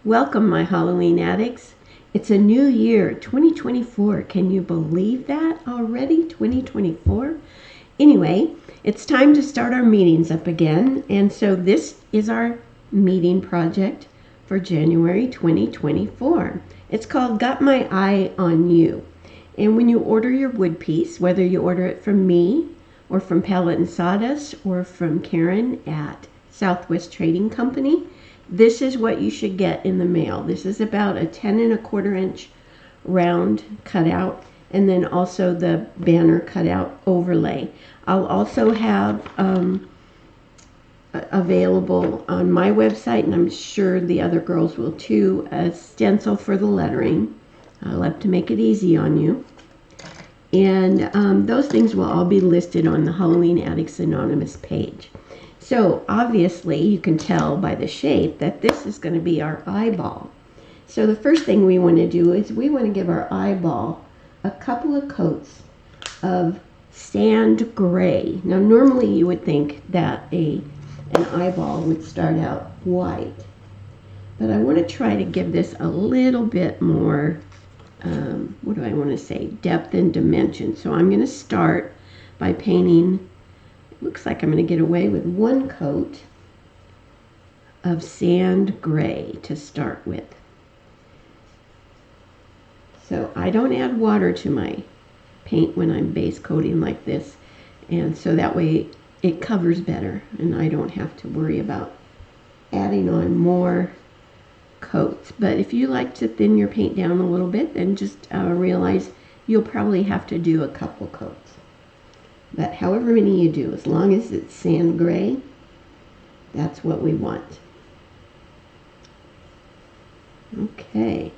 Welcome, my Halloween addicts. It's a new year, 2024. Can you believe that already? 2024? Anyway, it's time to start our meetings up again. And so this is our meeting project for January 2024. It's called Got My Eye on You. And when you order your wood piece, whether you order it from me or from Palette and Sawdust or from Karen at Southwest Trading Company, this is what you should get in the mail. This is about a 10 1/4 inch round cutout, and then also the banner cutout overlay. I'll also have available on my website, and I'm sure the other girls will too, a stencil for the lettering. I love to make it easy on you. And those things will all be listed on the Halloween Addicts Anonymous page. So obviously you can tell by the shape that this is going to be our eyeball. So the first thing we want to do is we want to give our eyeball a couple of coats of sand gray. Now normally you would think that an eyeball would start out white, but I want to try to give this a little bit more, what do I want to say, depth and dimension. So I'm going to start by painting. Looks like I'm going to get away with one coat of sand gray to start with. So I don't add water to my paint when I'm base coating like this, and so that way it covers better and I don't have to worry about adding on more coats. But if you like to thin your paint down a little bit, then just realize you'll probably have to do a couple coats. But however many you do, as long as it's sand gray, that's what we want. Okay,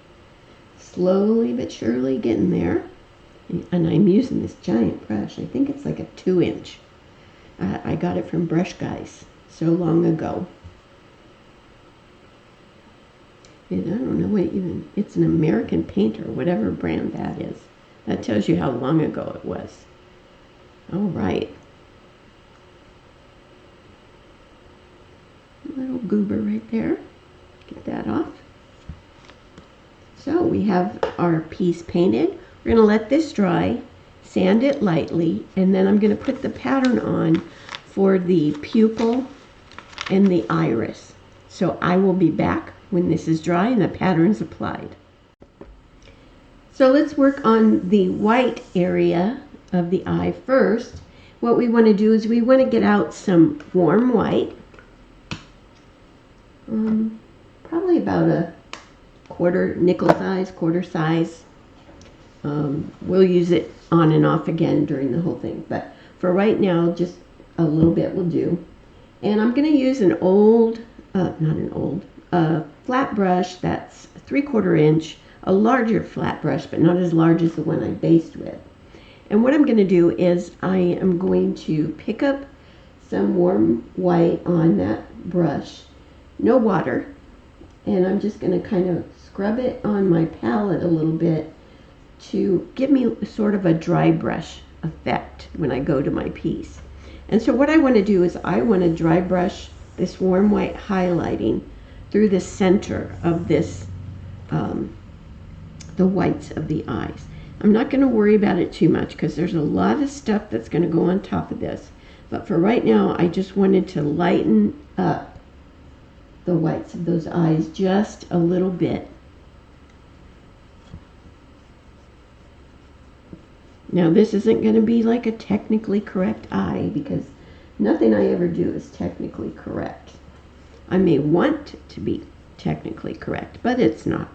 slowly but surely getting there. And I'm using this giant brush. I think it's like a 2-inch. I got it from Brush Guys so long ago. And I don't know what even, it's an American Painter, whatever brand that is. That tells you how long ago it was. All right. A little goober right there. Get that off. So we have our piece painted. We're going to let this dry, sand it lightly, and then I'm going to put the pattern on for the pupil and the iris. So I will be back when this is dry and the pattern's applied. So let's work on the white area of the eye first. What we want to do is we want to get out some warm white, probably about a quarter size. We'll use it on and off again during the whole thing, but for right now just a little bit will do. And I'm going to use an flat brush that's 3/4 inch, a larger flat brush but not as large as the one I based with. And what I'm going to do is I am going to pick up some warm white on that brush, no water, and I'm just going to kind of scrub it on my palette a little bit to give me sort of a dry brush effect when I go to my piece. And so what I want to do is I want to dry brush this warm white highlighting through the center of this, the whites of the eyes. I'm not going to worry about it too much because there's a lot of stuff that's going to go on top of this. But for right now, I just wanted to lighten up the whites of those eyes just a little bit. Now this isn't going to be like a technically correct eye because nothing I ever do is technically correct. I may want it to be technically correct, but it's not.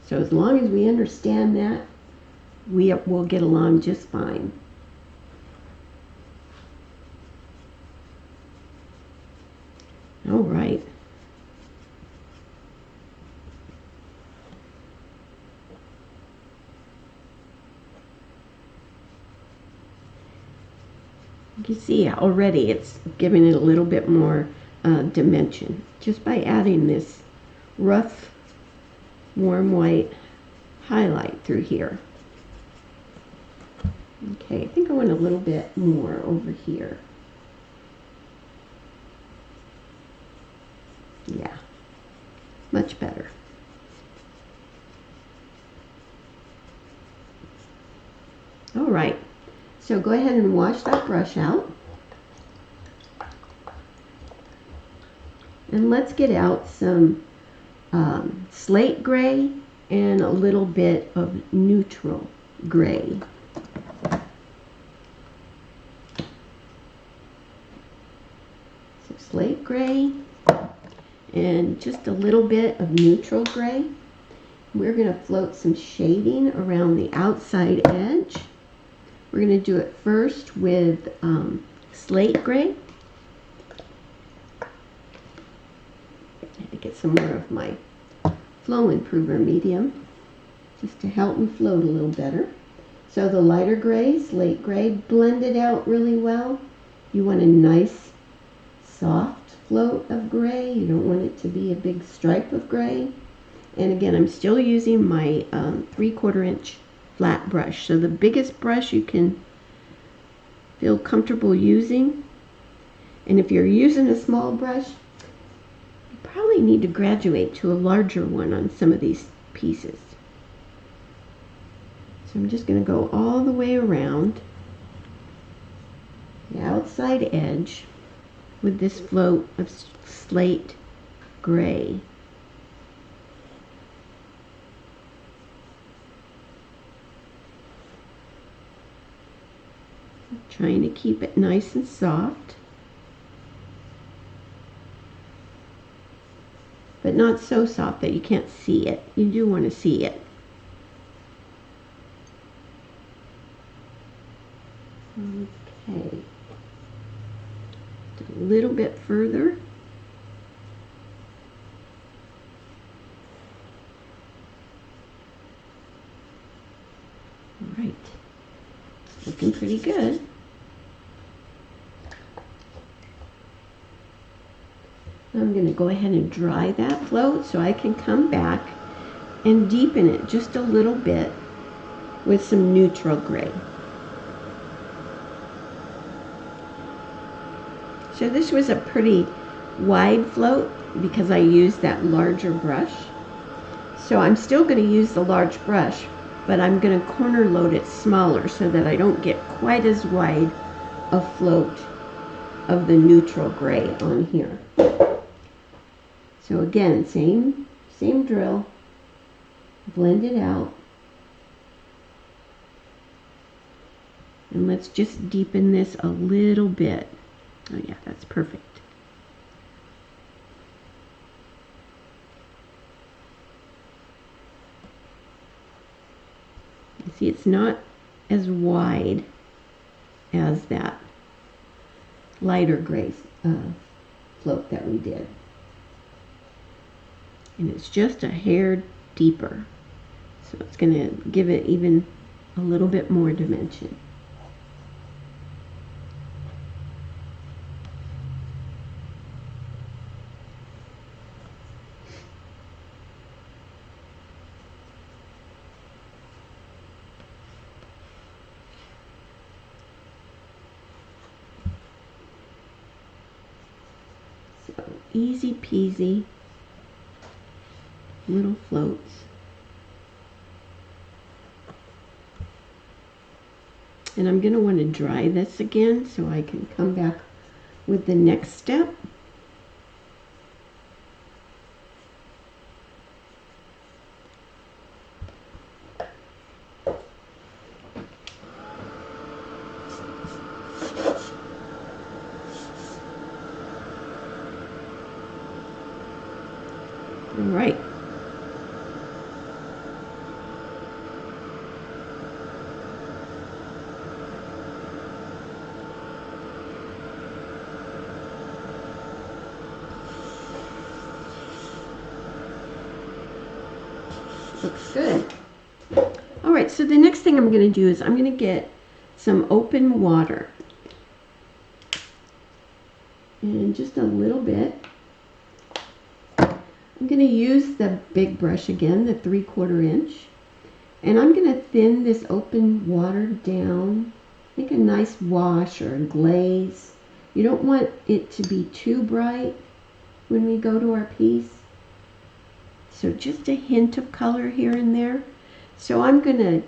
So as long as we understand that, we will get along just fine. All right. You can see already it's giving it a little bit more dimension just by adding this rough warm white highlight through here. Okay, I think I want a little bit more over here. Yeah, much better. All right, so go ahead and wash that brush out. And let's get out some slate gray and a little bit of neutral gray. So slate gray and just a little bit of neutral gray. We're going to float some shading around the outside edge. We're going to do it first with slate gray. I had to get some more of my flow improver medium just to help me float a little better. So the lighter gray, slate gray, blend it out really well. You want a nice soft float of gray. You don't want it to be a big stripe of gray. And again, I'm still using my 3/4 inch flat brush. So the biggest brush you can feel comfortable using. And if you're using a small brush, you probably need to graduate to a larger one on some of these pieces. So I'm just going to go all the way around the outside edge with this float of slate gray. Trying to keep it nice and soft, but not so soft that you can't see it. You do want to see it. Okay, a little bit further. All right, looking pretty good. I'm going to go ahead and dry that float so I can come back and deepen it just a little bit with some neutral gray. So this was a pretty wide float because I used that larger brush. So I'm still going to use the large brush, but I'm going to corner load it smaller so that I don't get quite as wide a float of the neutral gray on here. So again, same drill, blend it out, and let's just deepen this a little bit. Oh yeah, that's perfect. You see, it's not as wide as that lighter gray float that we did. And it's just a hair deeper. So it's going to give it even a little bit more dimension. So easy peasy. Little floats. And I'm going to want to dry this again so I can come back with the next step. All right. Looks good. All right, so the next thing I'm going to do is I'm going to get some open water. And just a little bit. I'm going to use the big brush again, the 3/4 inch. And I'm going to thin this open water down. Make a nice wash or a glaze. You don't want it to be too bright. when we go to our piece. So just a hint of color here and there. So I'm going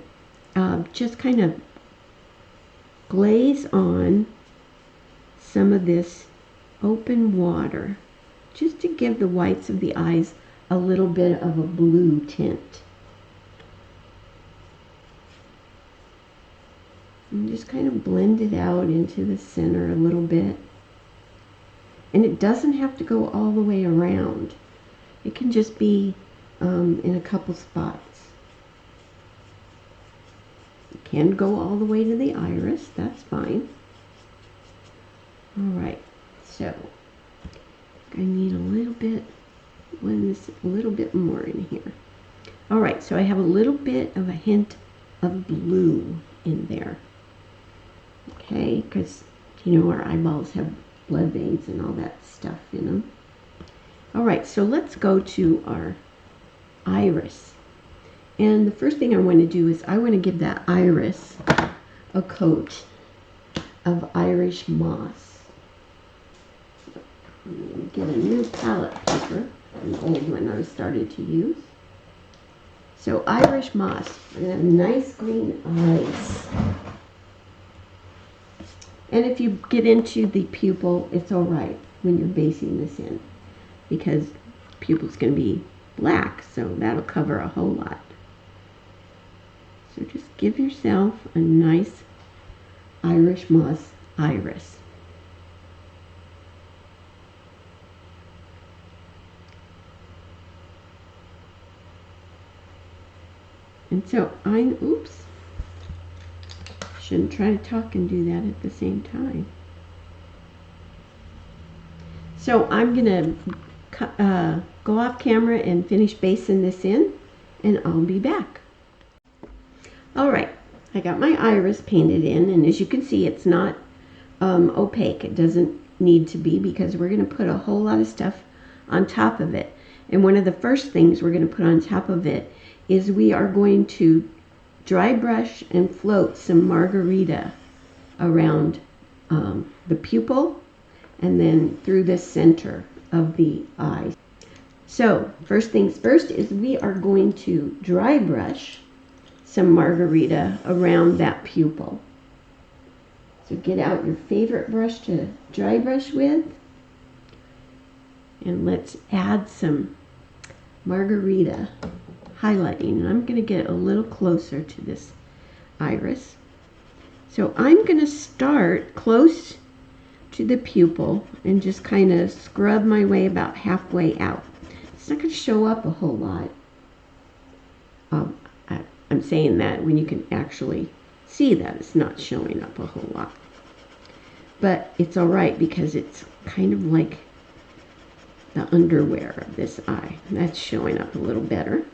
to just kind of glaze on some of this open water, just to give the whites of the eyes a little bit of a blue tint. And just kind of blend it out into the center a little bit. And it doesn't have to go all the way around. It can just be in a couple spots. It can go all the way to the iris, that's fine. Alright, so I need a little bit, a little bit more in here. Alright, so I have a little bit of a hint of blue in there. Okay, because you know our eyeballs have blood veins and all that stuff in them. Alright, so let's go to our iris. And the first thing I want to do is I want to give that iris a coat of Irish moss. Get a new palette paper, an old one I started to use. So Irish moss, we're going to have nice green eyes. And if you get into the pupil, it's alright when you're basing this in, because pupil's going to be black, so that'll cover a whole lot. So just give yourself a nice Irish moss iris. And so oops, shouldn't try to talk and do that at the same time. So I'm going to go off camera and finish basing this in, and I'll be back. Alright, I got my iris painted in, and as you can see, it's not opaque. It doesn't need to be, because we're going to put a whole lot of stuff on top of it. And one of the first things we're going to put on top of it is we are going to dry brush and float some margarita around the pupil and then through the center of the eye. So first things first is we are going to dry brush some margarita around that pupil. So get out your favorite brush to dry brush with, and let's add some margarita highlighting. And I'm going to get a little closer to this iris. So I'm going to start close to the pupil and just kind of scrub my way about halfway out. It's not going to show up a whole lot. I'm saying that when you can actually see that it's not showing up a whole lot. But it's alright, because it's kind of like the underwear of this eye. That's showing up a little better.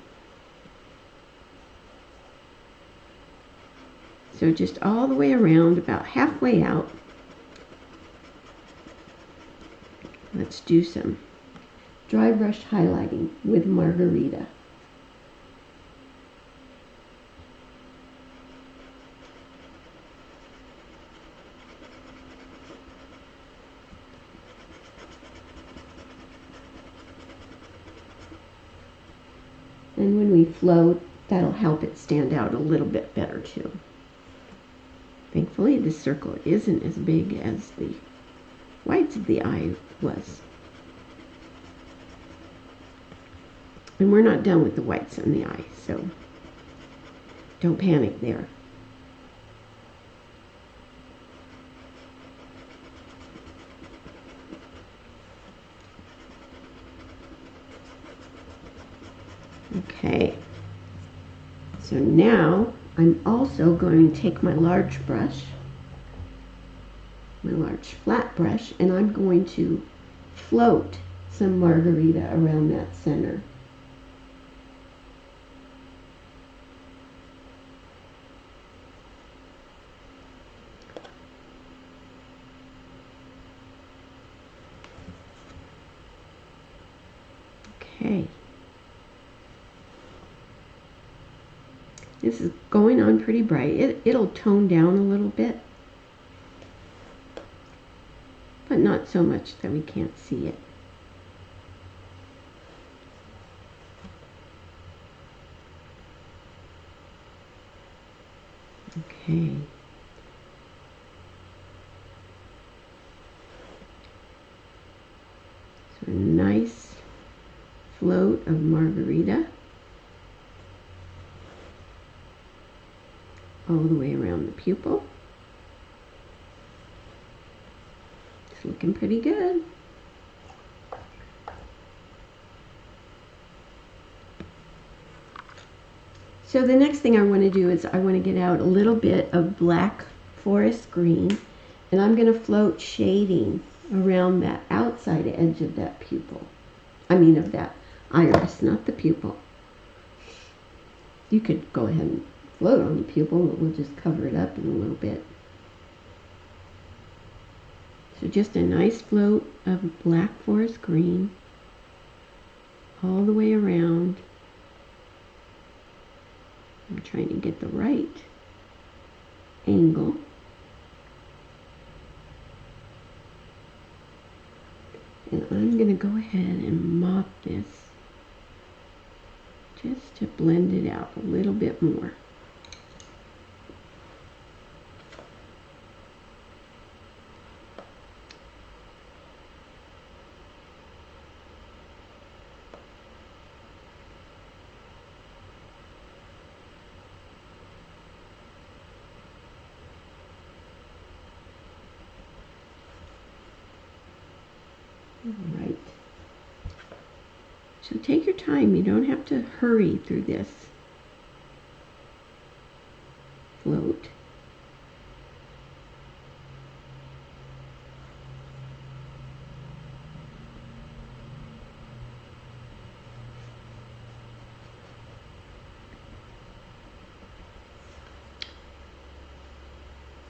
So just all the way around, about halfway out. Let's do some dry brush highlighting with margarita. And when we float, that'll help it stand out a little bit better too. Thankfully, this circle isn't as big as the whites of the eye was. And we're not done with the whites on the eye, so don't panic there. Okay, so now I'm also going to take my large brush, my large flat brush, and I'm going to float some margarita around that center. Okay. This is going on pretty bright. It'll tone down a little bit, but not so much that we can't see it. Okay. So a nice float of margarita all the way around the pupil. It's looking pretty good. So the next thing I want to do is I want to get out a little bit of black forest green, and I'm going to float shading around that outside edge of that pupil. I mean of that iris, not the pupil. You could go ahead and float on the pupil, but we'll just cover it up in a little bit. So just a nice float of black forest green all the way around. I'm trying to get the right angle. And I'm going to go ahead and mop this just to blend it out a little bit more. All right. So take your time. You don't have to hurry through this float.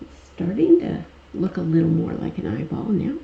It's starting to look a little more like an eyeball now.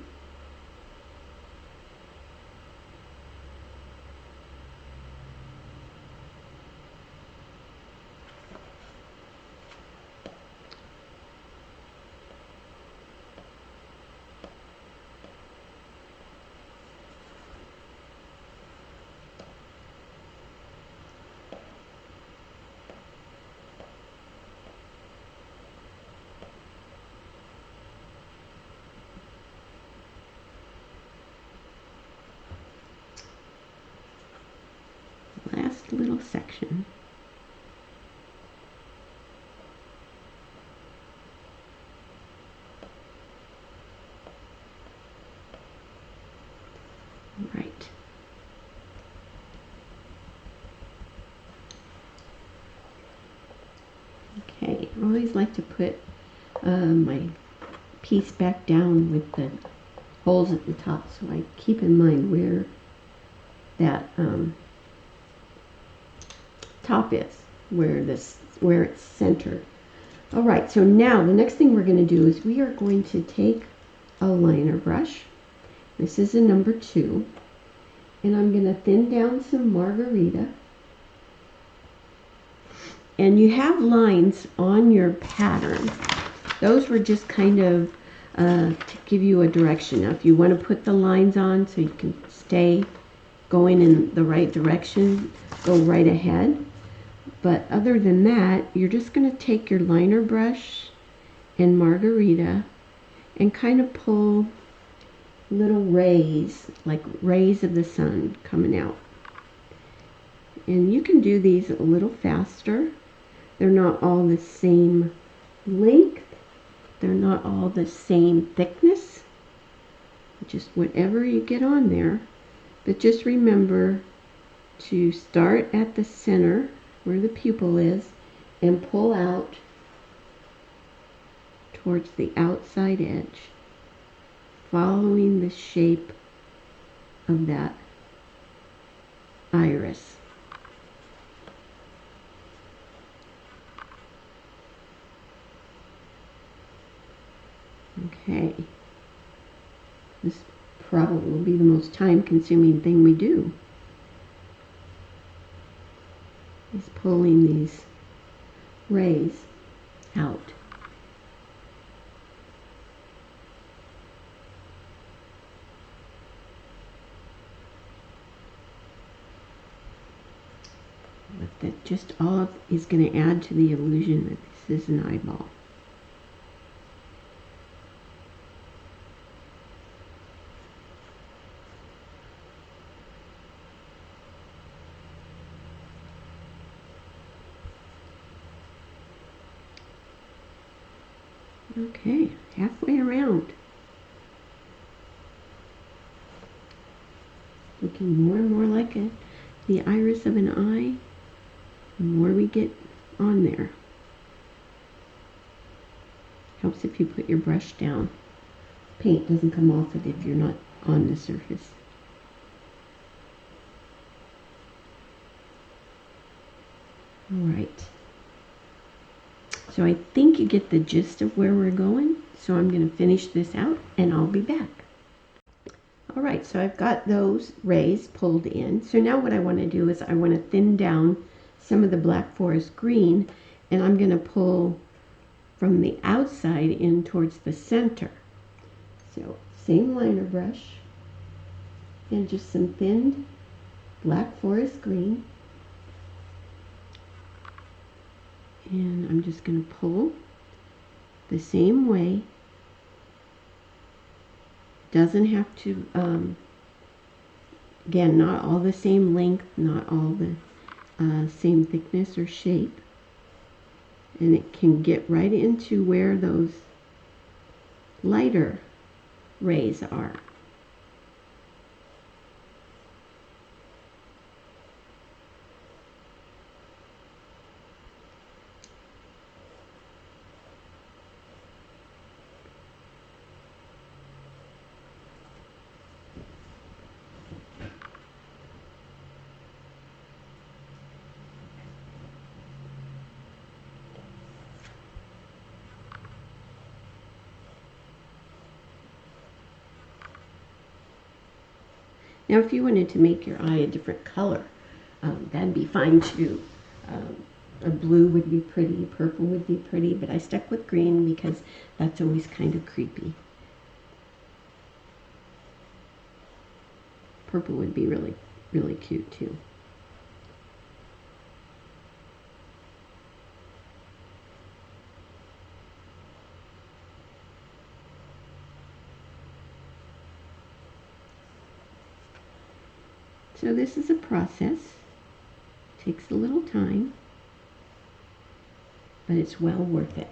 Last little section. Right. Okay, I always like to put my piece back down with the holes at the top, so I keep in mind where that top is, where it's centered. All right, so now the next thing we're going to do is we are going to take a liner brush. This is a number 2, and I'm going to thin down some margarita. And you have lines on your pattern. Those were just kind of to give you a direction. Now, if you want to put the lines on so you can stay going in the right direction, go right ahead. But other than that, you're just going to take your liner brush and margarita and kind of pull little rays, like rays of the sun coming out. And you can do these a little faster. They're not all the same length. They're not all the same thickness. Just whatever you get on there. But just remember to start at the center where the pupil is and pull out towards the outside edge, following the shape of that iris. Okay, this probably will be the most time-consuming thing we do, is pulling these rays out. But that just all is going to add to the illusion of this is an eyeball. Okay, halfway around. Looking more and more like the iris of an eye, the more we get on there. Helps if you put your brush down. Paint doesn't come off it if you're not on the surface. Alright. So I think you get the gist of where we're going. So I'm going to finish this out and I'll be back. Alright, so I've got those rays pulled in. So now what I want to do is I want to thin down some of the Black Forest green, and I'm going to pull from the outside in towards the center. So same liner brush and just some thinned Black Forest green. And I'm just going to pull the same way. Doesn't have to, again, not all the same length, not all the same thickness or shape. And it can get right into where those lighter rays are. Now, if you wanted to make your eye a different color, that'd be fine too. A blue would be pretty, purple would be pretty, but I stuck with green because that's always kind of creepy. Purple would be really, really cute too. So this is a process. Takes a little time, but it's well worth it.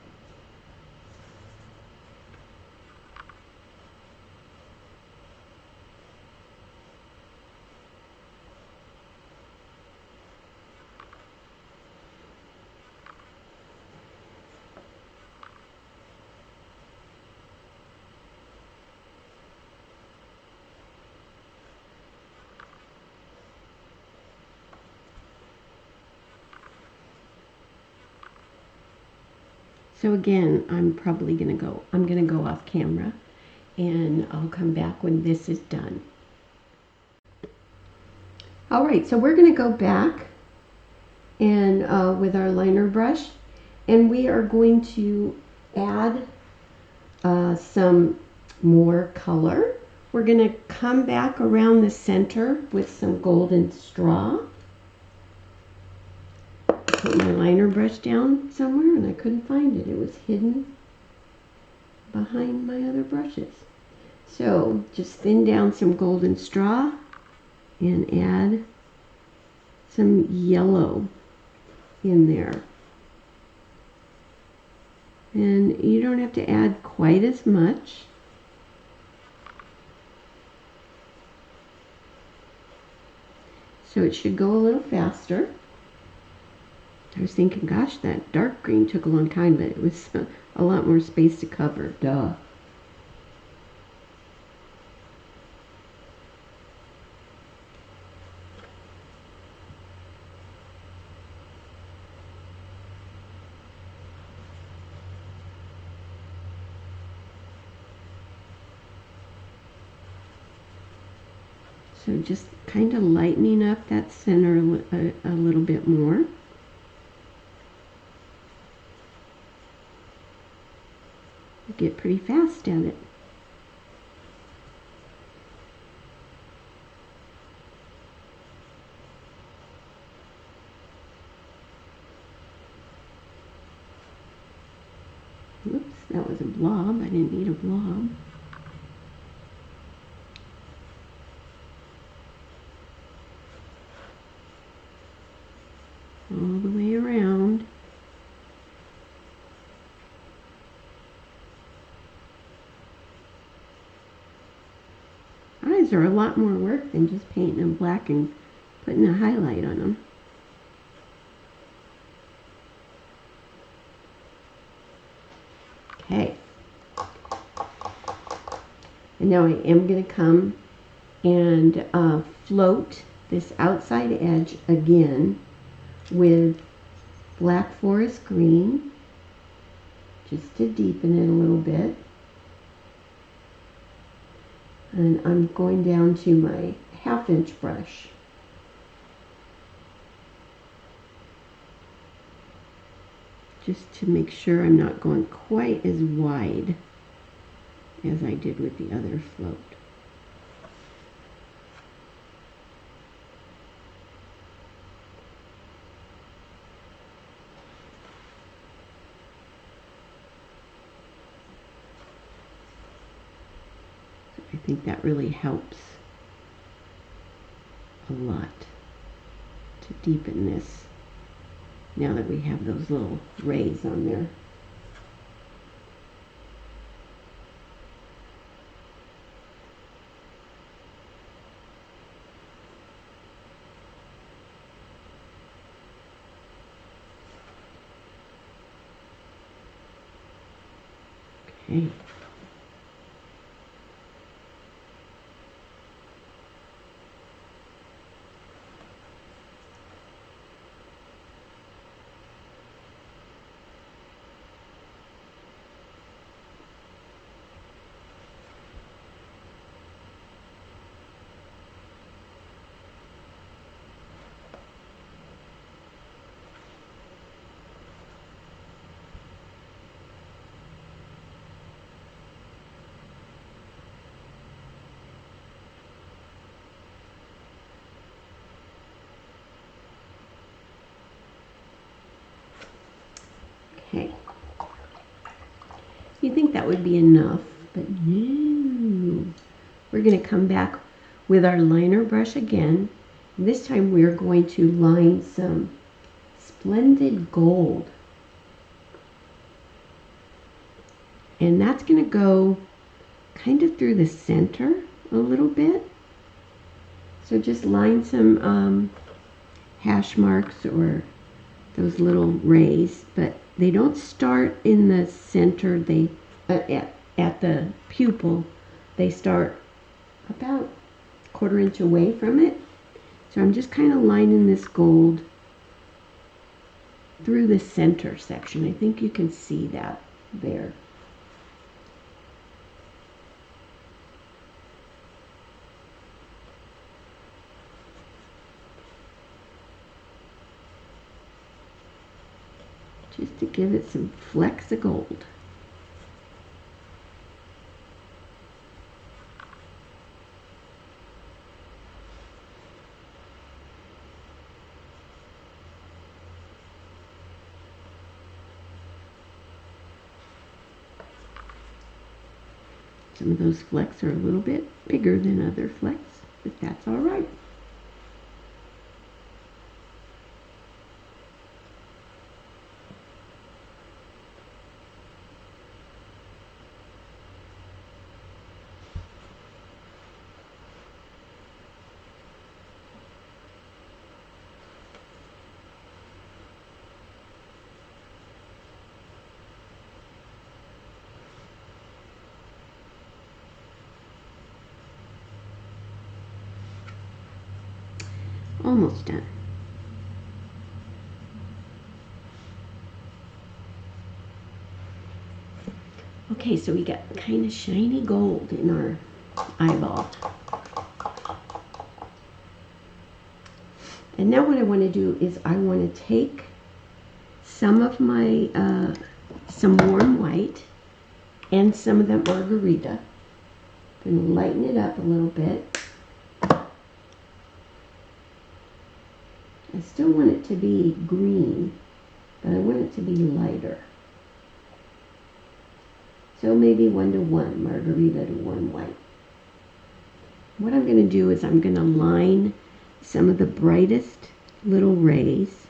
So again, I'm going to go off camera, and I'll come back when this is done. All right, so we're going to go back and with our liner brush, and we are going to add some more color. We're going to come back around the center with some golden straw. Put my liner brush down somewhere and I couldn't find it. It was hidden behind my other brushes. So just thin down some golden straw and add some yellow in there. And you don't have to add quite as much. So it should go a little faster. I was thinking, gosh, that dark green took a long time, but it was a lot more space to cover. Duh. So just kind of lightening up that center a little bit more. Get pretty fast at it. Whoops, that was a blob. I didn't need a blob. All the way around. Eyes are a lot more work than just painting them black and putting a highlight on them. Okay. And now I am going to come and float this outside edge again with black forest green, just to deepen it a little bit. And I'm going down to my 1/2 inch brush. Just to make sure I'm not going quite as wide as I did with the other float. I think that really helps a lot to deepen this now that we have those little rays on there. Okay. Okay. You think that would be enough, but no. We're going to come back with our liner brush again. This time we're going to line some splendid gold. And that's going to go kind of through the center a little bit. So just line some hash marks or those little rays, but they don't start in the center. They at the pupil, they start about 1/4 inch away from it. So I'm just kind of lining this gold through the center section. I think you can see that there. Just to give it some flecks of gold. Some of those flecks are a little bit bigger than other flecks, but that's all right. Almost done. Okay, so we got kind of shiny gold in our eyeball. And now what I want to do is I want to take some of my, some warm white and some of that margarita. I'm going to lighten it up a little bit. I still want it to be green, but I want it to be lighter. So maybe 1-to-1, margarita to 1 white. What I'm going to do is I'm going to line some of the brightest little rays.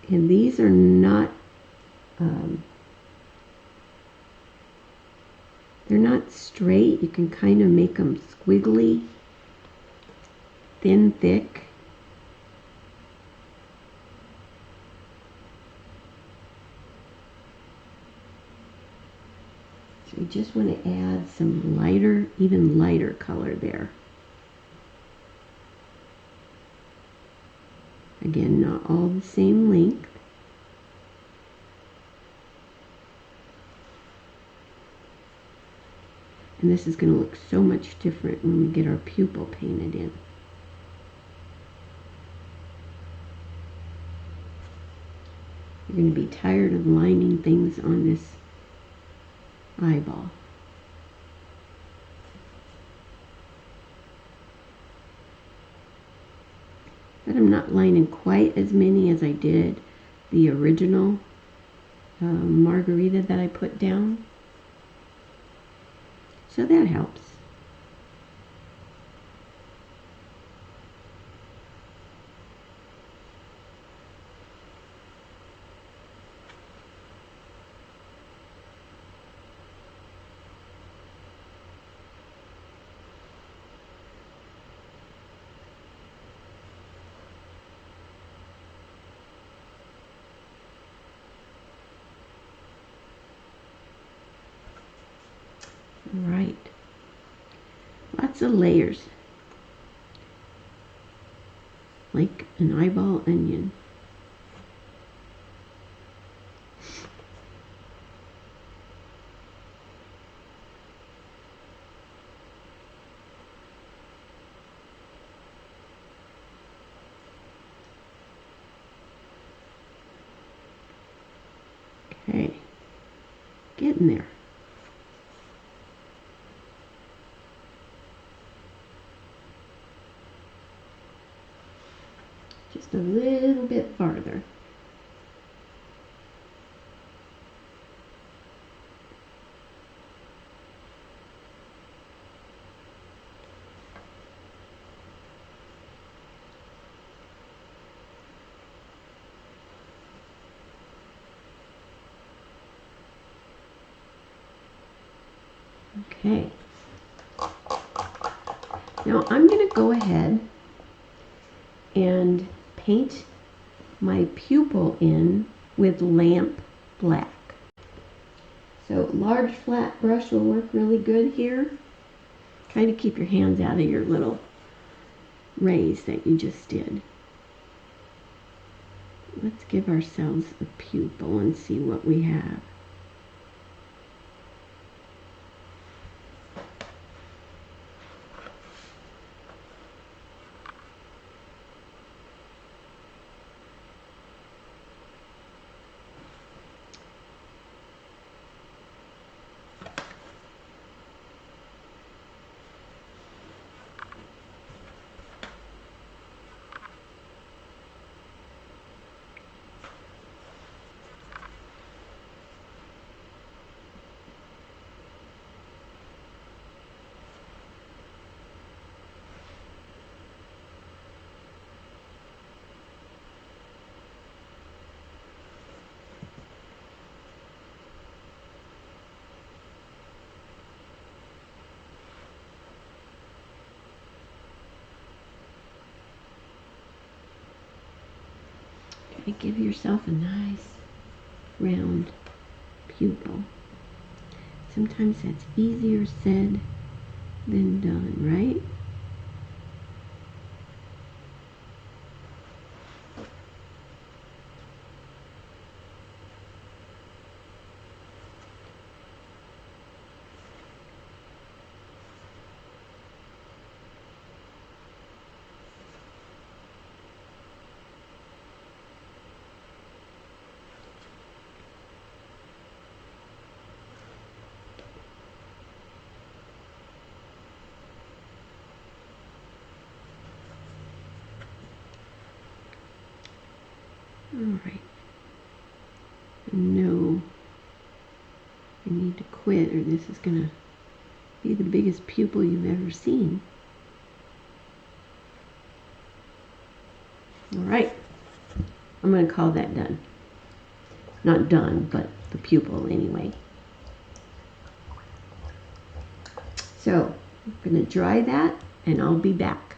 And these are not, they're not straight. You can kind of make them squiggly, thin, thick. So we just want to add some lighter, even lighter color there. Again, not all the same length. And this is going to look so much different when we get our pupil painted in. You're going to be tired of lining things on this eyeball. But I'm not lining quite as many as I did the original margarita that I put down. So that helps. Right. Lots of layers. Like an eyeball onion. Okay. Getting there. Just a little bit farther. Okay. Now I'm going to go ahead and paint my pupil in with lamp black. So large flat brush will work really good here. Try to keep your hands out of your little rays that you just did. Let's give ourselves a pupil and see what we have. Okay, give yourself a nice round pupil. Sometimes that's easier said than done, right? All right. No, I You need to quit or this is going to be the biggest pupil you've ever seen. All right. I'm going to call that done. Not done, but the pupil anyway. So I'm going to dry that and I'll be back.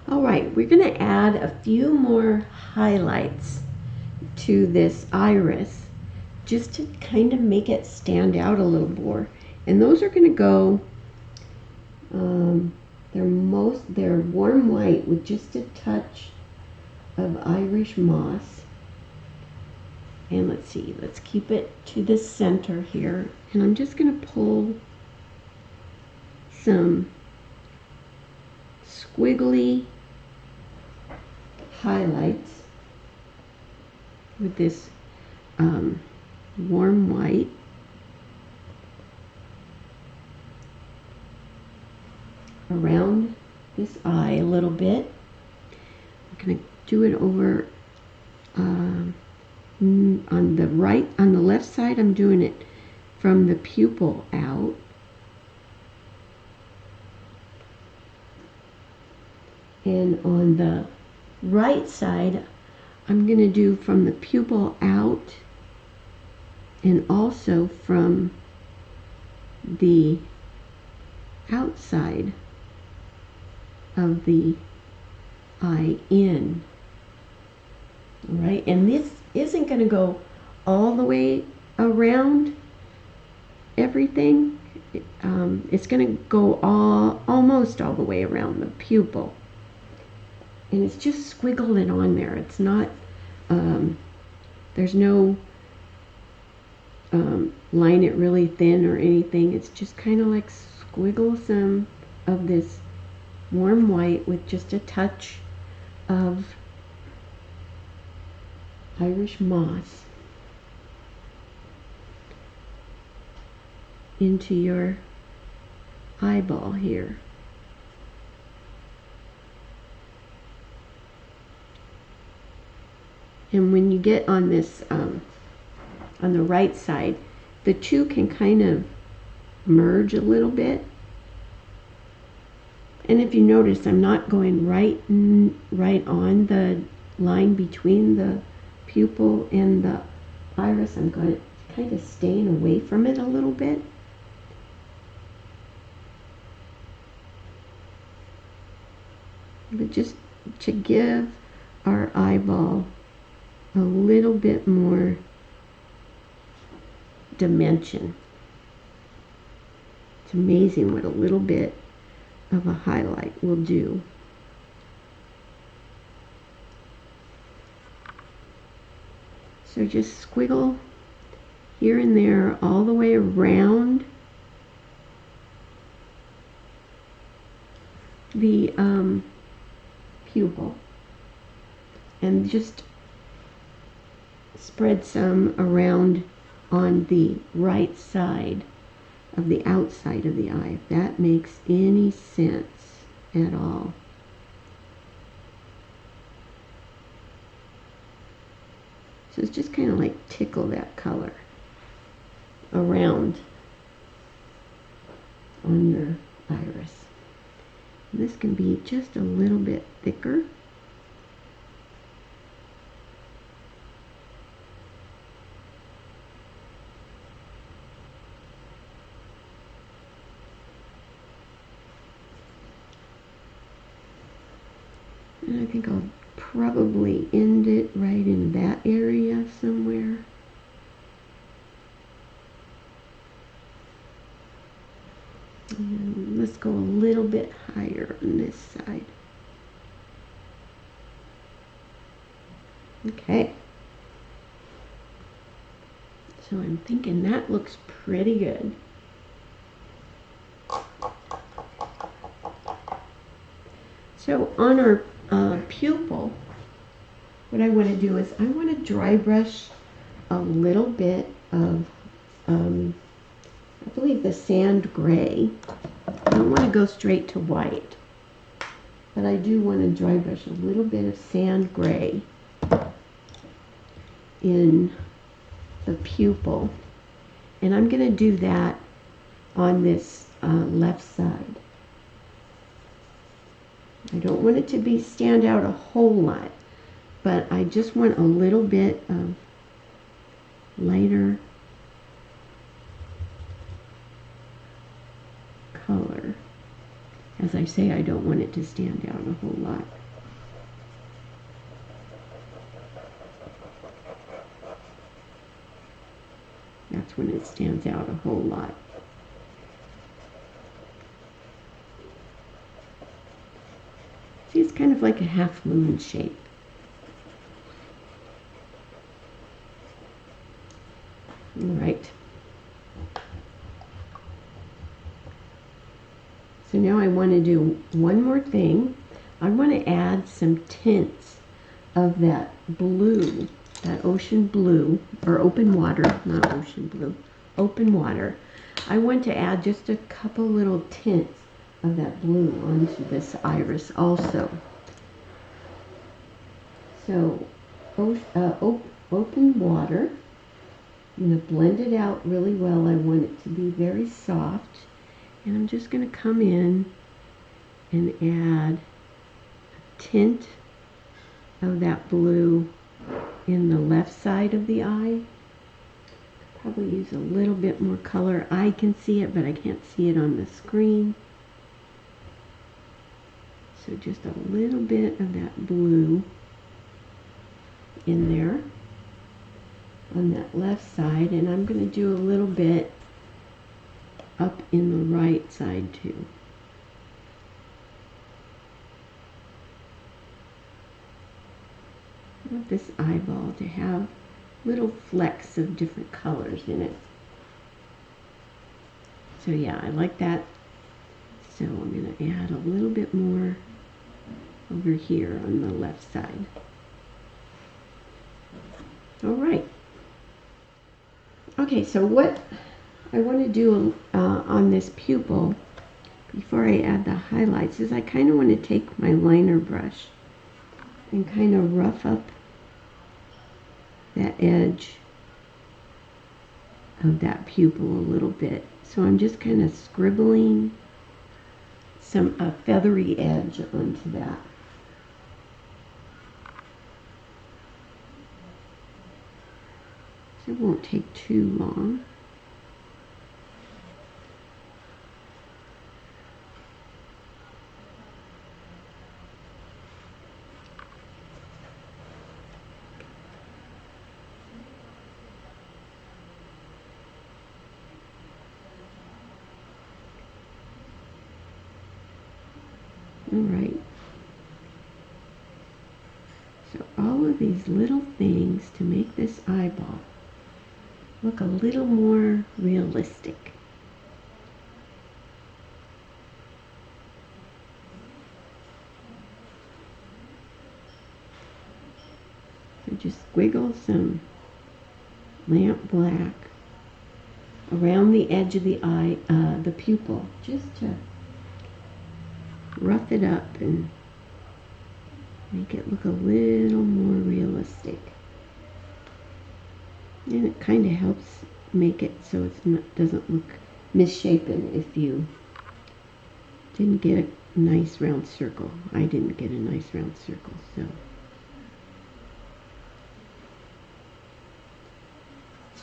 All right, we're going to add a few more highlights to this iris just to kind of make it stand out a little more. And those are going to go, they're warm white with just a touch of Irish moss. And let's see, let's keep it to the center here. And I'm just going to pull some squiggly highlights with this warm white. Around this eye a little bit. I'm going to do it over on the left side. I'm doing it from the pupil out. And on the right side, I'm going to do from the pupil out and also from the outside of the eye in. All right, and this isn't going to go all the way around everything. It's going to go almost all the way around the pupil. And it's just squiggled it on there. It's not, there's no line it really thin or anything. It's just kind of like squiggle some of this warm white with just a touch of Irish moss into your eyeball here. And when you get on this, on the right side, the two can kind of merge a little bit. And if you notice, I'm not going right on the line between the pupil and the iris. I'm going to kind of staying away from it a little bit. But just to give our eyeball a little bit more dimension. It's amazing what a little bit of a highlight will do. So just squiggle here and there all the way around the pupil, and just spread some around on the right side of the outside of the eye, if that makes any sense at all. So it's just kind of like tickle that color around on your iris. And this can be just a little bit thicker. And I think I'll probably end it right in that area somewhere. And let's go a little bit higher on this side. Okay. So I'm thinking that looks pretty good. So on our pupil, what I want to do is I want to dry brush a little bit of, I believe the sand gray. I don't want to go straight to white, but I do want to dry brush a little bit of sand gray in the pupil. And I'm going to do that on this left side. I don't want it to stand out a whole lot, but I just want a little bit of lighter color. As I say, I don't want it to stand out a whole lot. That's when it stands out a whole lot. See, it's kind of like a half moon shape. All right. So now I want to do one more thing. I want to add some tints of that blue, that ocean blue, or open water, not ocean blue, open water. I want to add just a couple little tints of that blue onto this iris also. So open water, I'm going to blend it out really well. I want it to be very soft, and I'm just going to come in and add a tint of that blue in the left side of the eye. Probably use a little bit more color. I can see it, but I can't see it on the screen. So just a little bit of that blue in there on that left side, and I'm going to do a little bit up in the right side too. I want this eyeball to have little flecks of different colors in it. So yeah, I like that. So I'm going to add a little bit more over here on the left side. All right. Okay, so what I want to do on this pupil before I add the highlights is I kind of want to take my liner brush and kind of rough up that edge of that pupil a little bit. So I'm just kind of scribbling a feathery edge onto that. So it won't take too long. All right. So all of these little things to make this eyeball look a little more realistic. So just squiggle some lamp black around the edge of the eye, the pupil, just to rough it up and make it look a little more realistic. And it kind of helps make it so it doesn't look misshapen if you didn't get a nice round circle. I didn't get a nice round circle,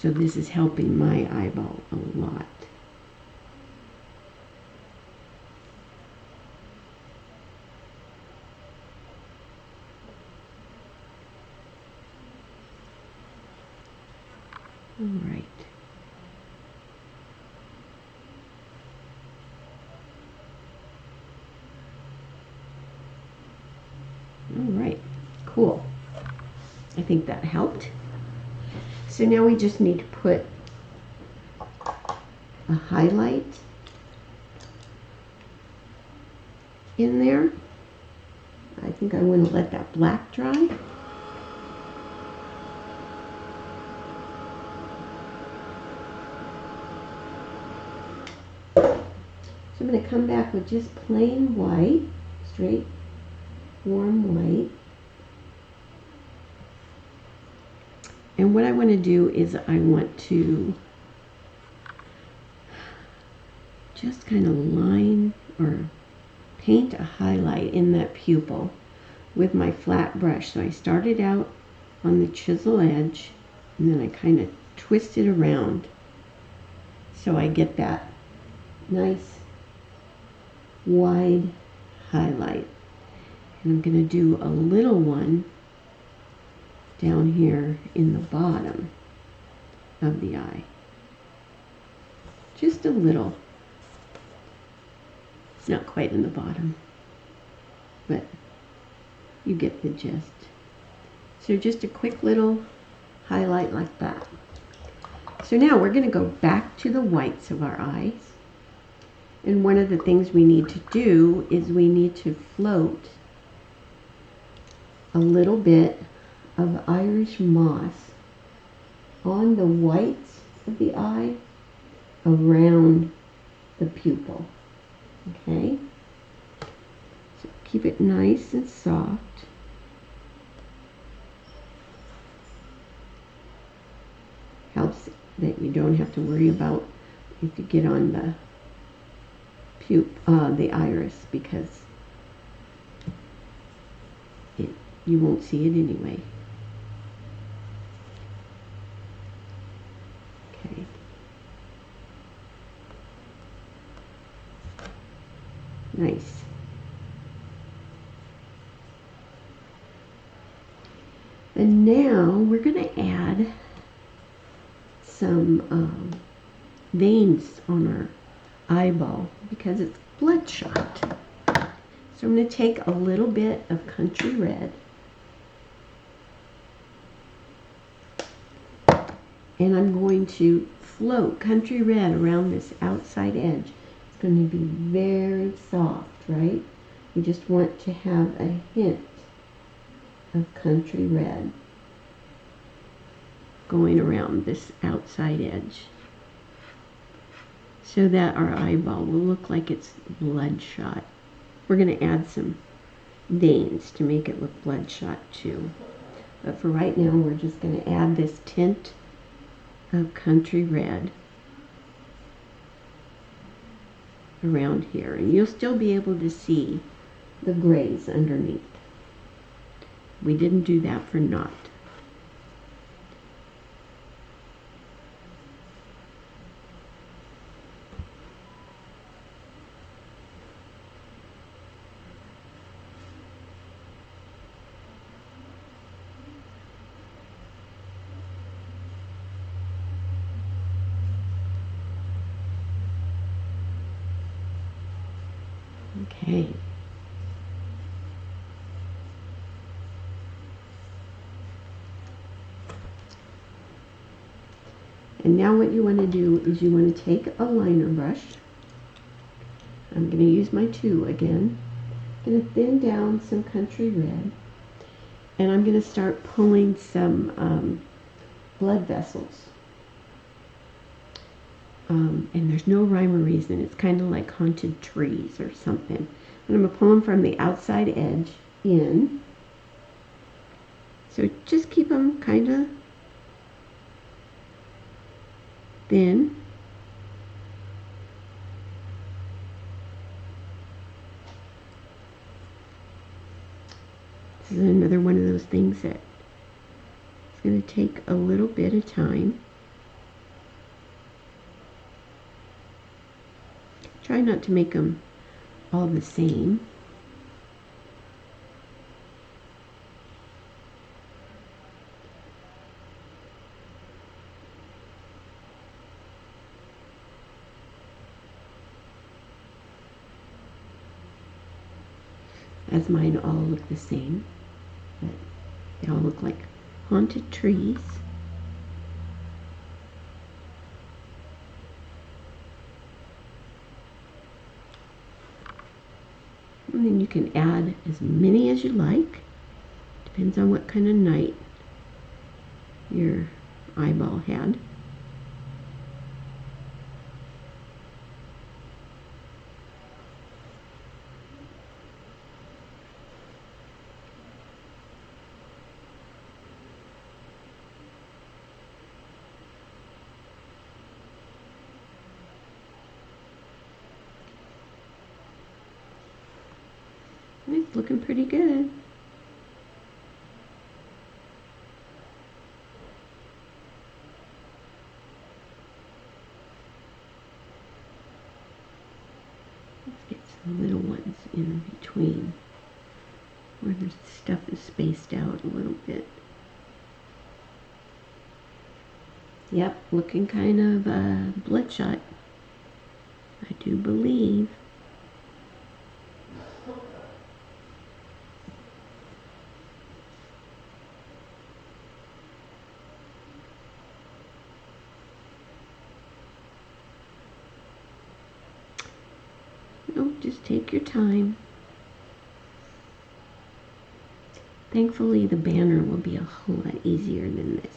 so this is helping my eyeball a lot. All right. All right, cool. I think that helped. So now we just need to put a highlight in there. I think I want to let that black dry. So I'm going to come back with just plain white, straight, warm white. And what I want to do is I want to just kind of line or paint a highlight in that pupil with my flat brush. So I started out on the chisel edge, and then I kind of twist it around so I get that nice wide highlight. And I'm going to do a little one down here in the bottom of the eye. Just a little. It's not quite in the bottom, but you get the gist. So just a quick little highlight like that. So now we're going to go back to the whites of our eyes. And one of the things we need to do is we need to float a little bit of Irish moss on the whites of the eye around the pupil. Okay? So keep it nice and soft. Helps that you don't have to worry about if you get on the the iris, because you won't see it anyway. Okay. Nice. And now we're going to add some veins on our eyeball because it's bloodshot. So I'm going to take a little bit of country red and I'm going to float country red around this outside edge. It's going to be very soft, right? You just want to have a hint of country red going around this outside edge so that our eyeball will look like it's bloodshot. We're going to add some veins to make it look bloodshot too. But for right now, we're just going to add this tint of country red around here. And you'll still be able to see the grays underneath. We didn't do that for naught. Okay. And now what you want to do is you want to take a liner brush. I'm going to use my 2 again. I'm going to thin down some country red. And I'm going to start pulling some blood vessels. And there's no rhyme or reason. It's kind of like haunted trees or something. And I'm going to pull them from the outside edge in. So just keep them kind of thin. This is another one of those things that it's going to take a little bit of time. Try not to make them all the same. As mine all look the same, but they all look like haunted trees. And then you can add as many as you like. Depends on what kind of night your eyeball had. looking pretty good. Let's get some little ones in between where the stuff is spaced out a little bit. Yep, looking kind of bloodshot, I do believe. No, just take your time. Thankfully, the banner will be a whole lot easier than this.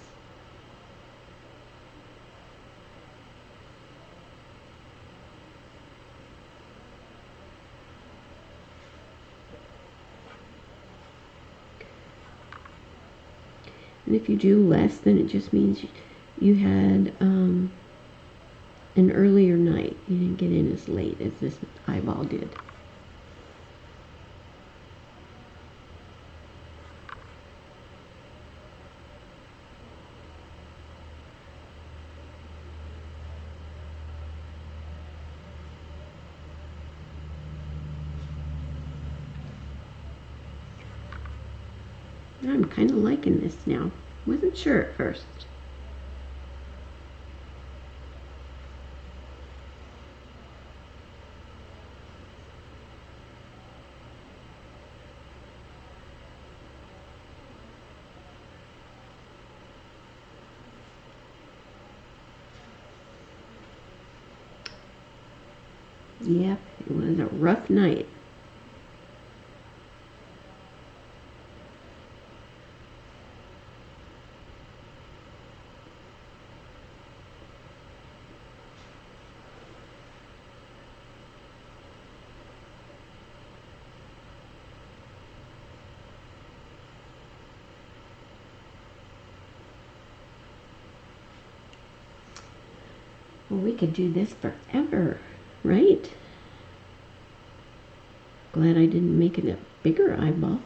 And if you do less, then it just means you had an earlier night. You didn't get in as late as this eyeball did. I'm kind of liking this now. Wasn't sure at first. Yep, it was a rough night. Well, we could do this forever, right? Glad I didn't make it a bigger eyeball.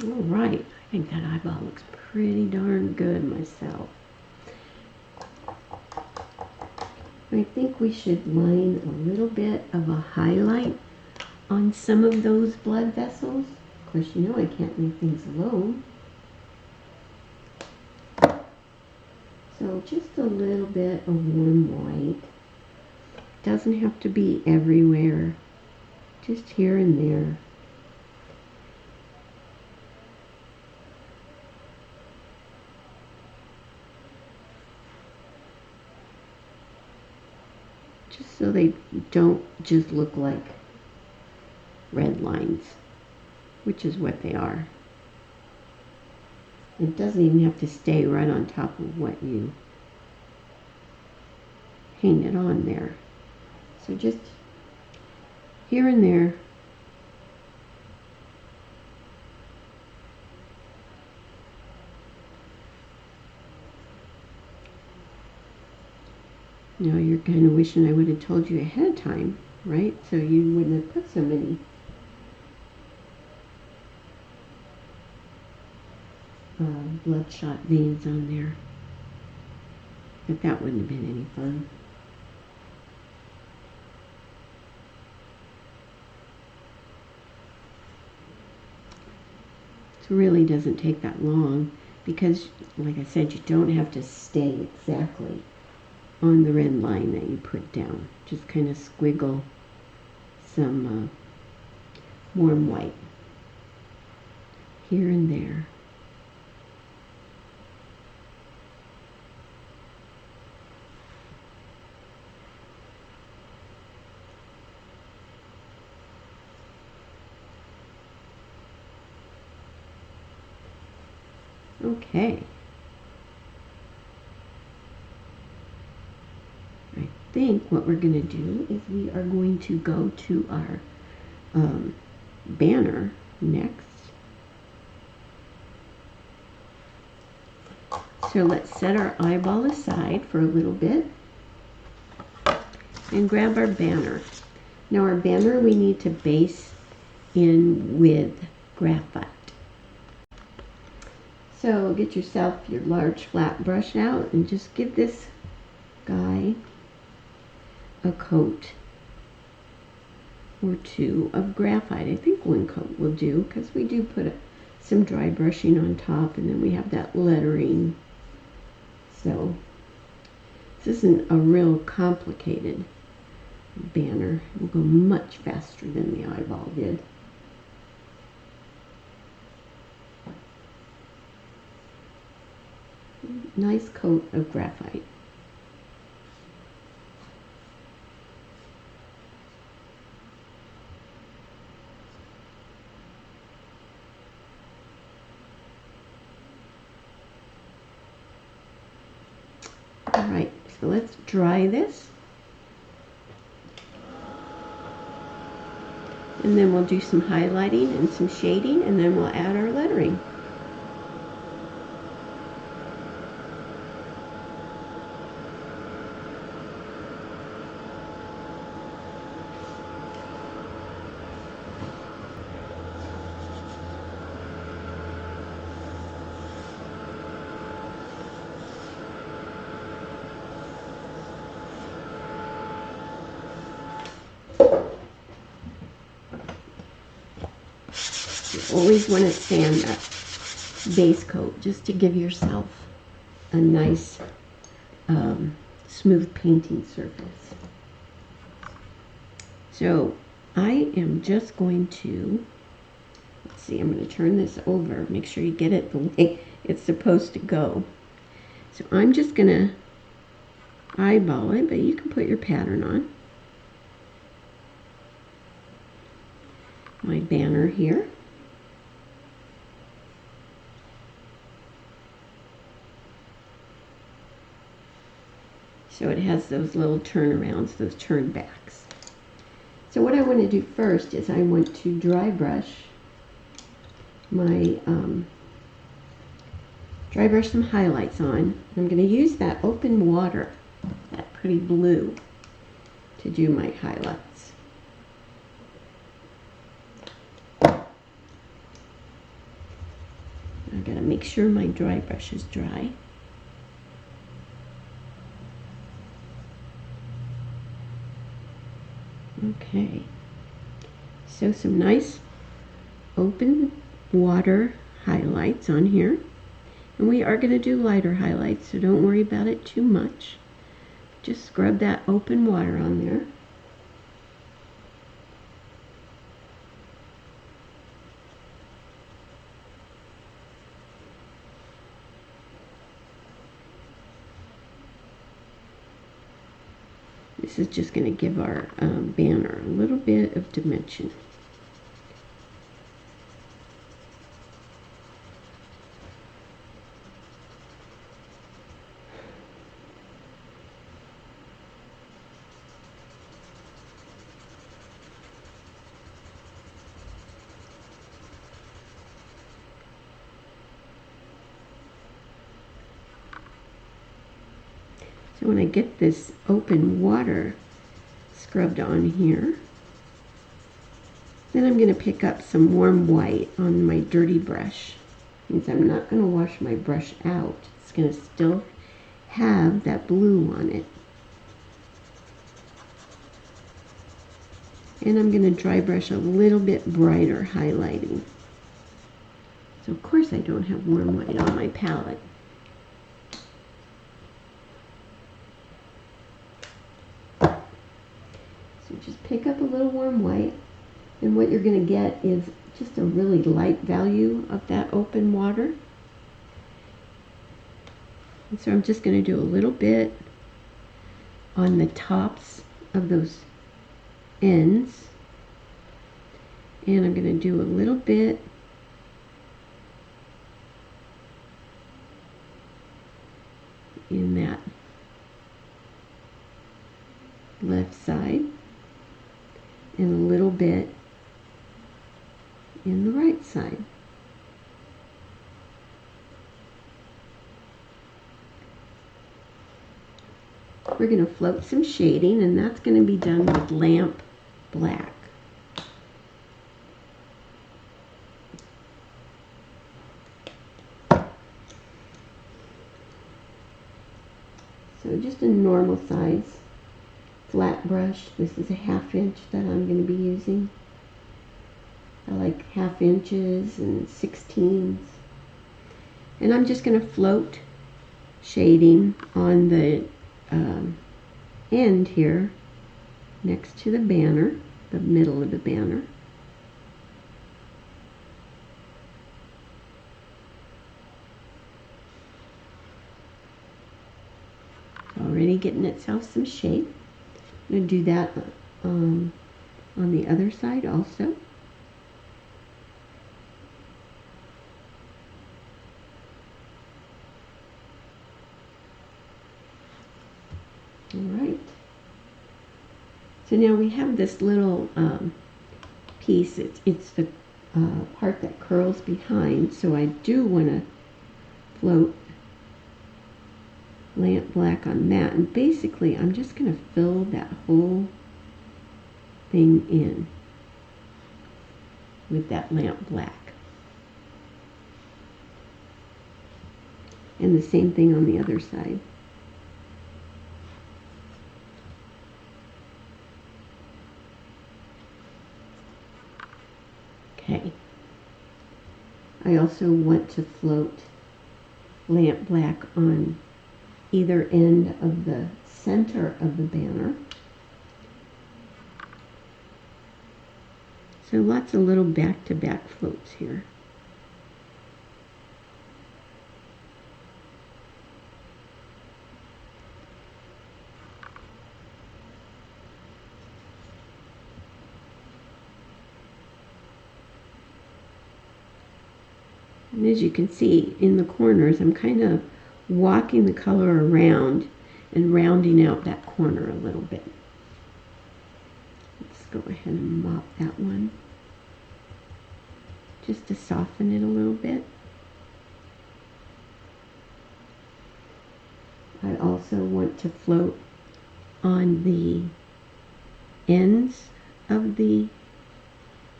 All right, I think that eyeball looks pretty darn good myself. I think we should line a little bit of a highlight on some of those blood vessels. Of course, you know I can't leave things alone. So just a little bit of warm white. Doesn't have to be everywhere, just here and there. Just so they don't just look like red lines, which is what they are. It doesn't even have to stay right on top of what you painted on there. So just here and there. Now you're kind of wishing I would have told you ahead of time, right? So you wouldn't have put so many bloodshot veins on there. But that wouldn't have been any fun. It really doesn't take that long because, like I said, you don't have to stay exactly on the red line that you put down. Just kind of squiggle some warm white here and there. Okay. I think what we're going to do is we are going to go to our banner next. So let's set our eyeball aside for a little bit and grab our banner. Now our banner we need to base in with graphite. So get yourself your large flat brush out and just give this guy a coat or two of graphite. I think one coat will do because we do put some dry brushing on top, and then we have that lettering. So this isn't a real complicated banner. It will go much faster than the eyeball did. Nice coat of graphite. All right, so let's dry this. And then we'll do some highlighting and some shading, and then we'll add our lettering. You always want to sand that base coat just to give yourself a nice smooth painting surface. So I am just going to, let's see, I'm going to turn this over, make sure you get it the way it's supposed to go. So I'm just going to eyeball it, but you can put your pattern on. My banner here. So it has those little turnarounds, those turn backs. So what I want to do first is I want to dry brush my, dry brush some highlights on. I'm going to use that open water, that pretty blue, to do my highlights. I've got to make sure my dry brush is dry. Okay, so some nice open water highlights on here, and we are going to do lighter highlights, so don't worry about it too much. Just scrub that open water on there. This is just going to give our banner a little bit of dimension. So when I get this open water scrubbed on here, then I'm going to pick up some warm white on my dirty brush. Means I'm not going to wash my brush out. It's going to still have that blue on it. And I'm going to dry brush a little bit brighter highlighting. So of course I don't have warm white on my palette. pick up a little warm white, and what you're going to get is just a really light value of that open water. And so I'm just going to do a little bit on the tops of those ends, and I'm going to do a little bit in that left side and a little bit in the right side. We're going to float some shading, and that's going to be done with lamp black. So just a normal size flat brush. This is a 1/2 inch that I'm going to be using. I like 1/2 inches and 16ths. And I'm just going to float shading on the end here next to the banner, the middle of the banner. Already getting itself some shape. I'm going to do that on the other side also. Alright, so now we have this little piece. It's the part that curls behind, so I do want to float lamp black on that, and basically I'm just going to fill that whole thing in with that lamp black, and the same thing on the other side. Okay, I also want to float lamp black on either end of the center of the banner. So lots of little back-to-back floats here. And as you can see in the corners, I'm kind of walking the color around and rounding out that corner a little bit. Let's go ahead and mop that one just to soften it a little bit. I also want to float on the ends of the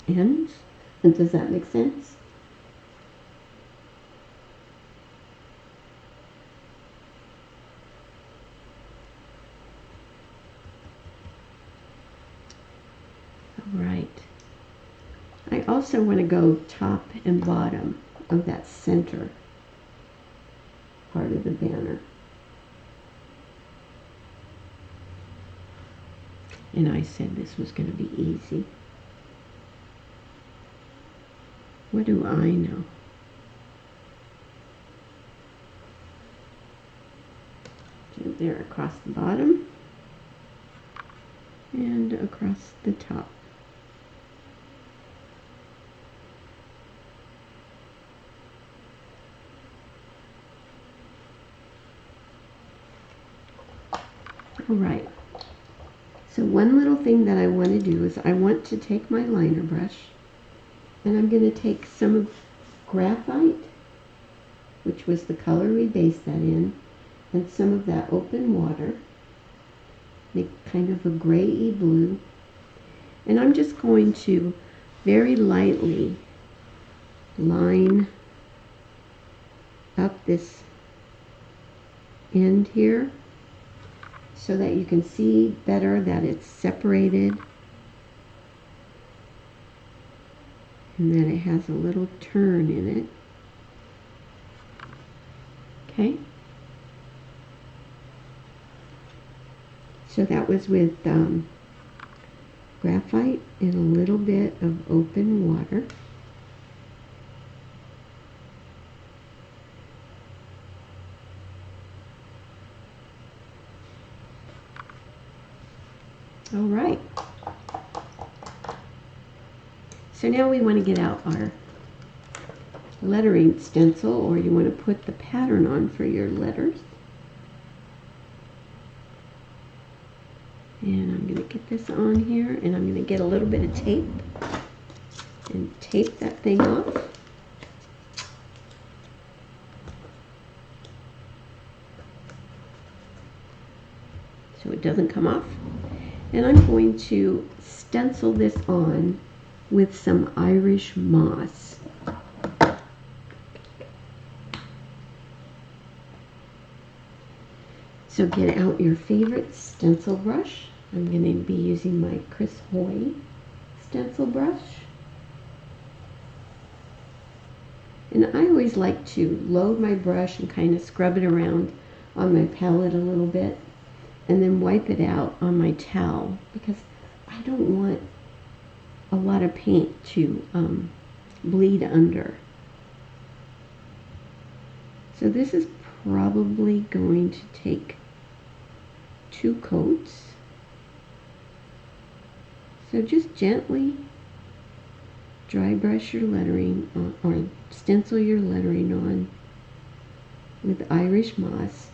ends. And does that make sense? Right. I also want to go top and bottom of that center part of the banner. And I said this was going to be easy. What do I know? So there across the bottom and across the top. All right, so one little thing that I want to do is I want to take my liner brush and I'm going to take some of graphite, which was the color we based that in, and some of that open water, make kind of a gray-y blue, and I'm just going to very lightly line up this end here, so that you can see better that it's separated and that it has a little turn in it. Okay. So that was with graphite and a little bit of open water. All right. So now we want to get out our lettering stencil, or you want to put the pattern on for your letters. And I'm going to get this on here, and I'm going to get a little bit of tape and tape that thing off. So it doesn't come off. And I'm going to stencil this on with some Irish moss. So get out your favorite stencil brush. I'm going to be using my Chris Hoy stencil brush. And I always like to load my brush and kind of scrub it around on my palette a little bit, and then wipe it out on my towel, because I don't want a lot of paint to bleed under. So this is probably going to take 2 coats. So just gently dry brush your lettering on, or stencil your lettering on with Irish moss.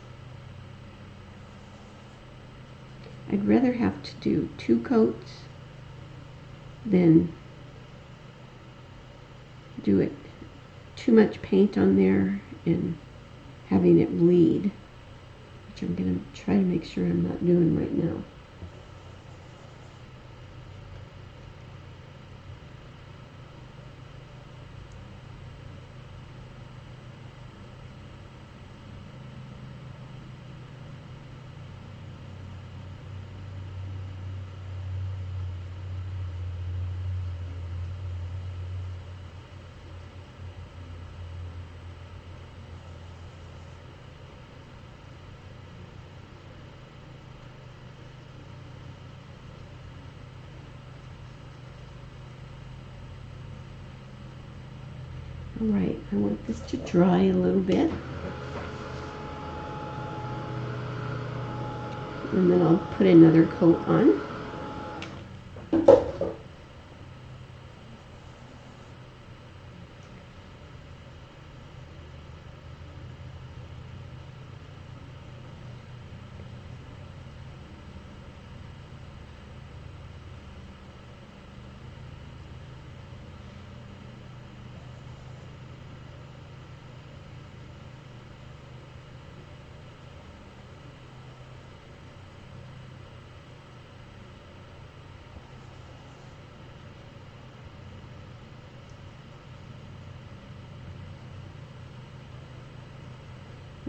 I'd rather have to do 2 coats than do it too much paint on there and having it bleed, which I'm going to try to make sure I'm not doing right now. All right, I want this to dry a little bit. And then I'll put another coat on.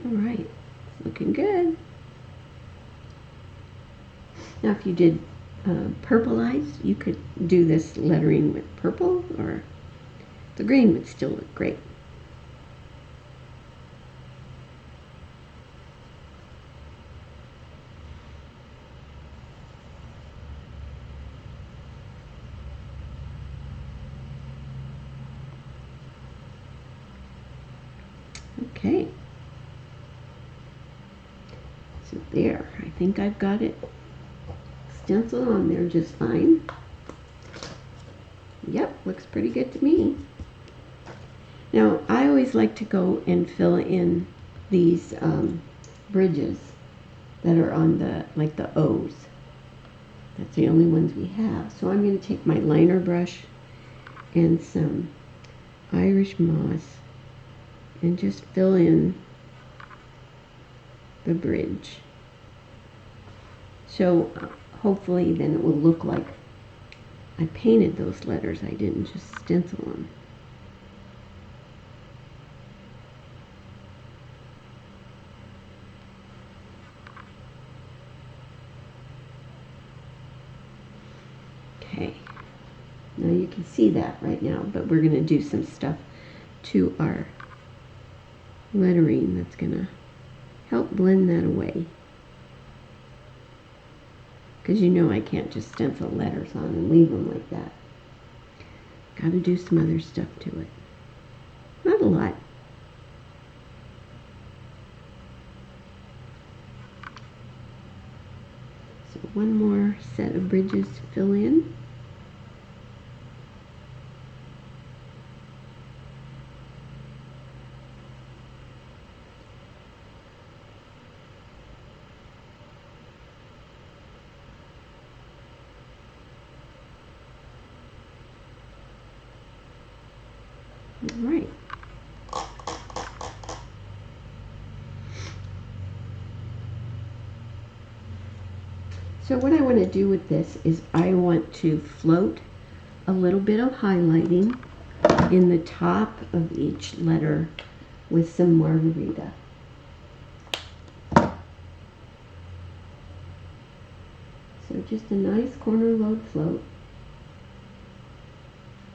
All right, looking good. Now if you did purple eyes, you could do this lettering with purple, or the green would still look great. Okay. So there, I think I've got it stenciled on there just fine. Yep, looks pretty good to me. Now, I always like to go and fill in these bridges that are on the, like the O's. That's the only ones we have. So I'm going to take my liner brush and some Irish moss and just fill in the bridge. So hopefully then it will look like I painted those letters. I didn't just stencil them. Okay, now you can see that right now, but we're going to do some stuff to our lettering that's going to help blend that away. because you know I can't just stencil letters on and leave them like that. Got to do some other stuff to it. Not a lot. So one more set of bridges to fill in. All right. So what I want to do with this is I want to float a little bit of highlighting in the top of each letter with some margarita. So just a nice corner load float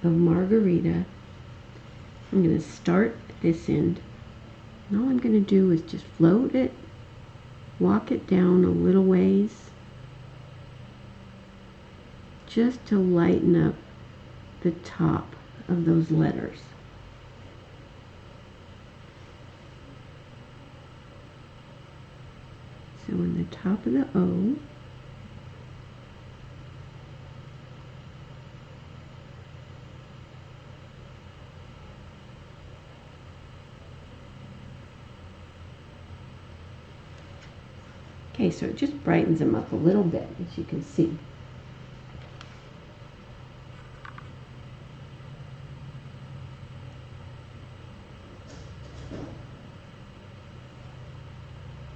of margarita. I'm going to start at this end. And all I'm going to do is just float it, walk it down a little ways, just to lighten up the top of those letters. So in the top of the O, okay, so it just brightens them up a little bit, as you can see.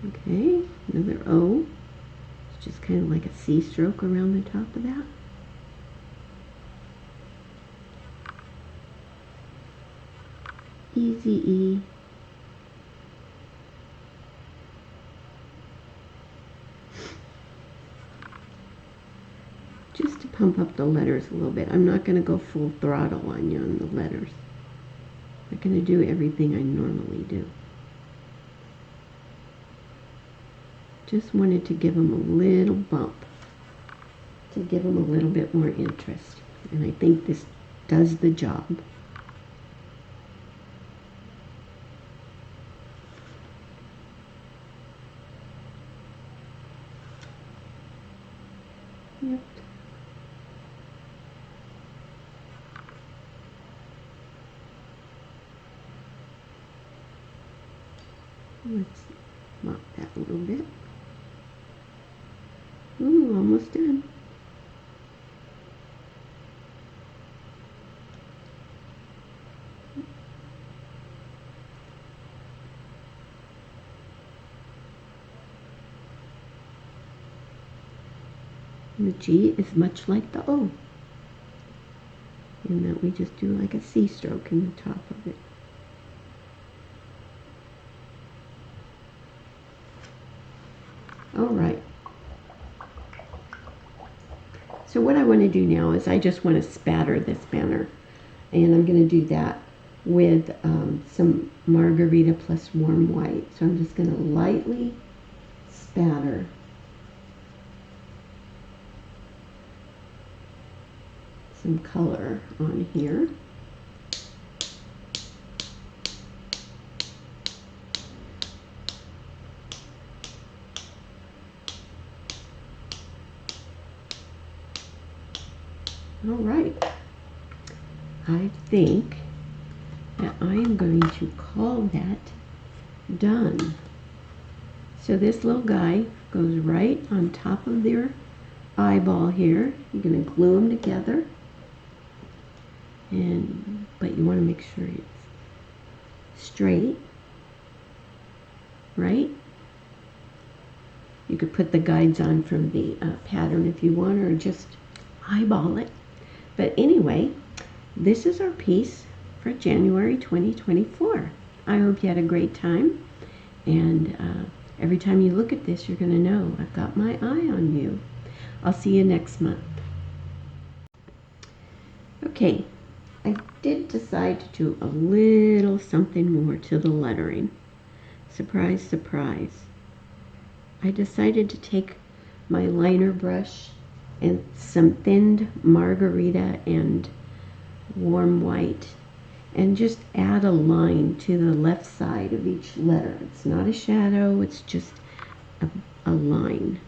Okay, another O. It's just kind of like a C stroke around the top of that. Easy E. Just to pump up the letters a little bit. I'm not going to go full throttle on you on the letters. I'm not going to do everything I normally do. Just wanted to give them a little bump, to give them a little bit more interest. And I think this does the job. Yep. Let's mop that a little bit. Ooh, almost done. And the G is much like the O, in that we just do like a C stroke in the top of it. All right. So what I want to do now is I just want to spatter this banner, and I'm going to do that with some margarita plus warm white. So I'm just going to lightly spatter some color on here. All right, I think that I am going to call that done. So this little guy goes right on top of their eyeball here. You're going to glue them together, but you want to make sure it's straight, right? You could put the guides on from the pattern if you want, or just eyeball it. But anyway, this is our piece for January 2024. I hope you had a great time, and every time you look at this, you're going to know I've got my eye on you. I'll see you next month. Okay, I did decide to do a little something more to the lettering. Surprise, surprise. I decided to take my liner brush and some thinned margarita and warm white, and just add a line to the left side of each letter. It's not a shadow, it's just a line.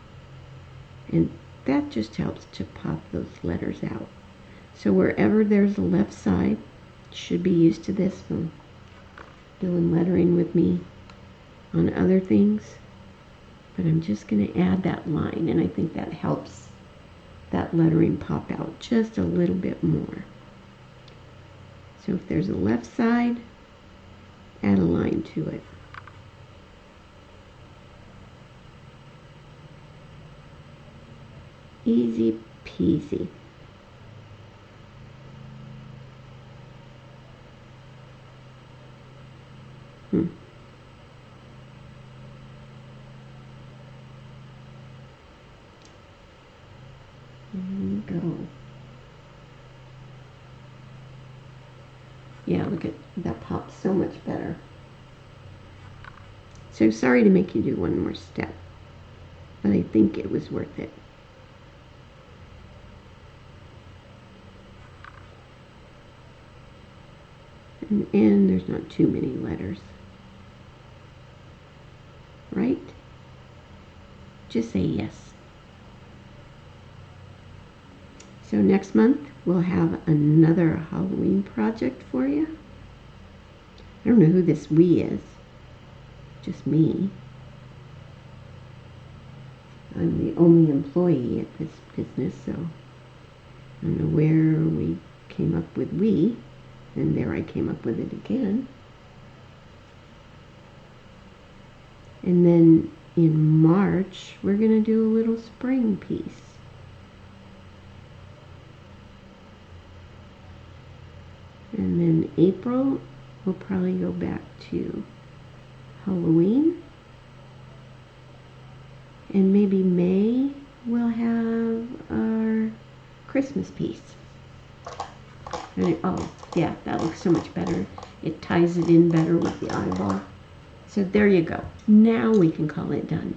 And that just helps to pop those letters out. So wherever there's a left side, you should be used to this from doing lettering with me on other things. But I'm just going to add that line, and I think that helps that lettering pop out just a little bit more. So if there's a left side, add a line to it. Easy peasy. There we go. Yeah, look at that, pops so much better. So sorry to make you do one more step, but I think it was worth it. And there's not too many letters, right? Just say yes. So next month we'll have another Halloween project for you. I don't know who this we is, just me. I'm the only employee at this business, so I don't know where we came up with we. And there I came up with it again. And then in March, we're going to do a little spring piece. And then April, we'll probably go back to Halloween. And maybe May, we'll have our Christmas piece. And oh, yeah, that looks so much better. It ties it in better with the eyeball. So there you go. Now we can call it done.